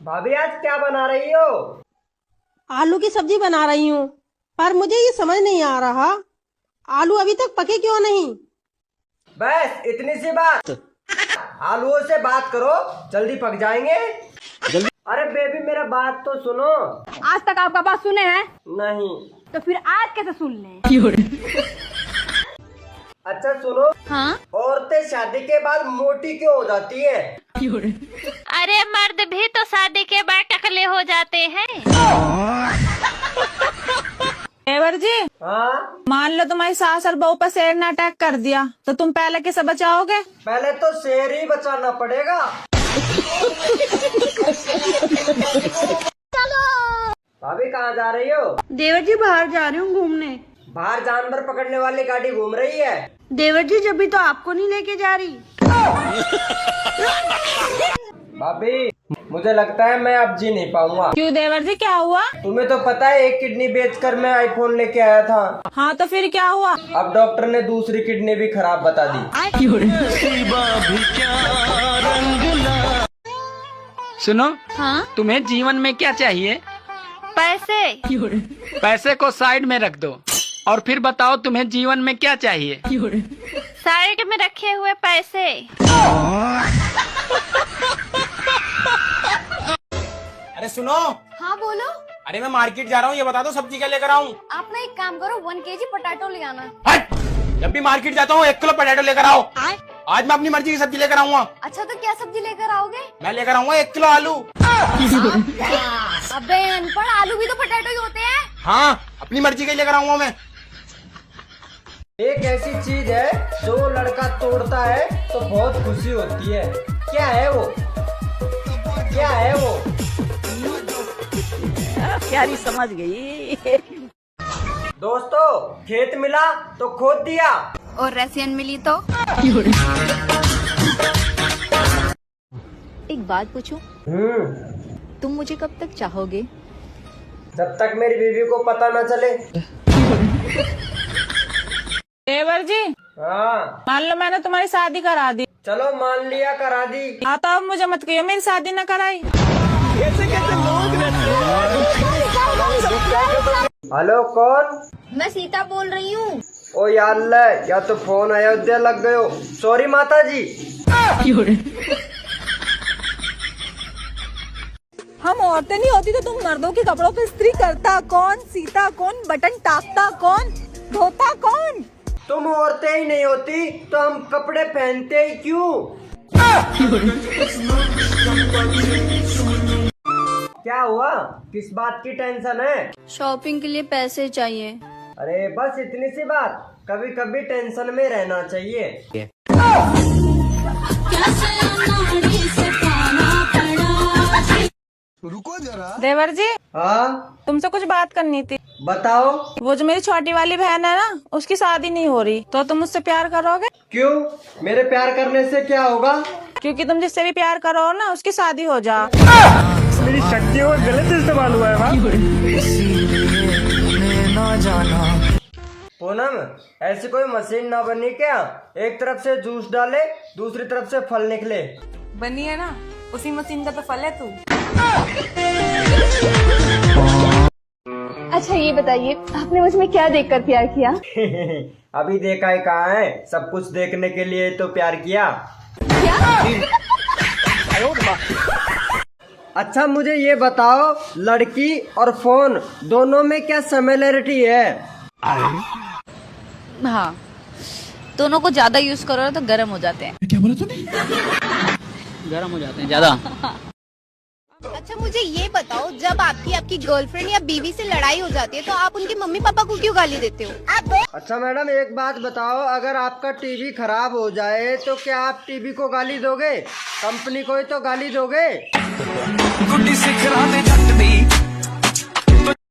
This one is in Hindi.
भाभी आज क्या बना रही हो? आलू की सब्जी बना रही हूँ, पर मुझे ये समझ नहीं आ रहा आलू अभी तक पके क्यों नहीं। बस इतनी सी बात, आलूओं से बात करो, जल्दी पक जाएंगे। अरे बेबी मेरा बात तो सुनो। आज तक आपका बात सुने हैं? नहीं। तो फिर आज कैसे सुन लें? अच्छा सुनो। हाँ? औरतें शादी के बाद मोटी क्यों हो जाती है? अरे मर्द भी तो शादी के बाद टकले हो जाते हैं। देवर जी, हाँ? मान लो तुम्हारी सास और बहू पर शेर ने अटैक कर दिया तो तुम पहले किसे बचाओगे? पहले तो शेर ही बचाना पड़ेगा। भाभी कहाँ जा रही हो? देवर जी बाहर जा रही हूँ घूमने। बाहर जानवर पकड़ने वाली गाड़ी घूम रही है। देवर जी जब भी तो आपको नहीं लेके जा रही। भाभी मुझे लगता है मैं अब जी नहीं पाऊंगा। क्यों देवर जी, क्या हुआ? तुम्हें तो पता है एक किडनी बेचकर मैं आईफोन लेके आया था। हाँ तो फिर क्या हुआ? अब डॉक्टर ने दूसरी किडनी भी खराब बता दी। सुनो, हाँ? तुम्हें जीवन में क्या चाहिए? पैसे। पैसे को साइड में रख दो और फिर बताओ तुम्हें जीवन में क्या चाहिए? साइड में रखे हुए पैसे। अरे सुनो। हाँ बोलो। अरे मैं मार्केट जा रहा हूँ, ये बता दो सब्जी क्या लेकर आऊँ? आप ना एक काम करो, 1 kg पोटैटो ले आना। हट! जब भी मार्केट जाता हूँ 1 किलो पोटैटो लेकर आओ। आज मैं अपनी मर्जी की सब्जी लेकर आऊंगा। अच्छा तो क्या सब्जी लेकर आओगे? मैं लेकर आऊंगा 1 किलो आलू। अबे अनपढ़, आलू भी तो पोटैटो ही होते हैं। हाँ, अपनी मर्जी का ही लेकर आऊंगा मैं। एक ऐसी चीज है जो लड़का तोड़ता है तो बहुत खुशी होती है। क्या है वो? क्या है वो? प्यारी समझ गई। दोस्तों, खेत मिला तो खोद दिया। और रसियन मिली तो? एक बात पूछूं? तुम मुझे कब तक चाहोगे? जब तक मेरी बीवी को पता न चले। देवर जी, हाँ? मान लो मैंने तुम्हारी शादी करा दी। चलो मान लिया, करा दी। हाँ तो अब मुझे मत कहियो मेरी शादी न कराई। हेलो कौन? मैं सीता बोल रही हूँ। ओ यार ले, या तो फोन अयोध्या लग गयो। सॉरी माता जी। हम औरतें नहीं होती तो तुम मर्दों के कपड़ों पे इस्त्री करता कौन, सीता कौन, बटन टाकता कौन, धोता कौन? तुम औरतें ही नहीं होती तो हम कपड़े पहनते ही क्यों? क्या हुआ? किस बात की टेंशन है? शॉपिंग के लिए पैसे चाहिए। अरे बस इतनी सी बात, कभी कभी टेंशन में रहना चाहिए। रुको जरा। देवर जी, हाँ? तुमसे कुछ बात करनी थी। बताओ। वो जो मेरी छोटी वाली बहन है ना, उसकी शादी नहीं हो रही, तो तुम मुझसे प्यार करोगे? क्यों? मेरे प्यार करने से क्या होगा? क्योंकि तुम जिससे भी प्यार करो ना, उसकी शादी हो जा। मेरी शक्तियों का गलत इस्तेमाल हुआ है। पूनम, ऐसी कोई मशीन ना बनी क्या? एक तरफ से जूस डाले, दूसरी तरफ से फल निकले। बनी है ना, उसी मशीन का तो फल है तू। अच्छा ये बताइए, आपने मुझ में क्या देखकर प्यार किया? अभी देखा है कहाँ है, सब कुछ देखने के लिए तो प्यार किया। अच्छा मुझे ये बताओ, लड़की और फोन दोनों में क्या सिमिलरिटी है? हाँ, दोनों को ज्यादा यूज करो ना तो गर्म हो जाते हैं। क्या बोला तूने? गर्म हो जाते हैं ज्यादा। अच्छा मुझे ये बताओ, जब आपकी गर्लफ्रेंड या बीवी से लड़ाई हो जाती है तो आप उनके मम्मी पापा को क्यों गाली देते हो? अच्छा मैडम एक बात बताओ, अगर आपका टीवी खराब हो जाए तो क्या आप टीवी को गाली दोगे? कंपनी को ही तो गाली दोगे।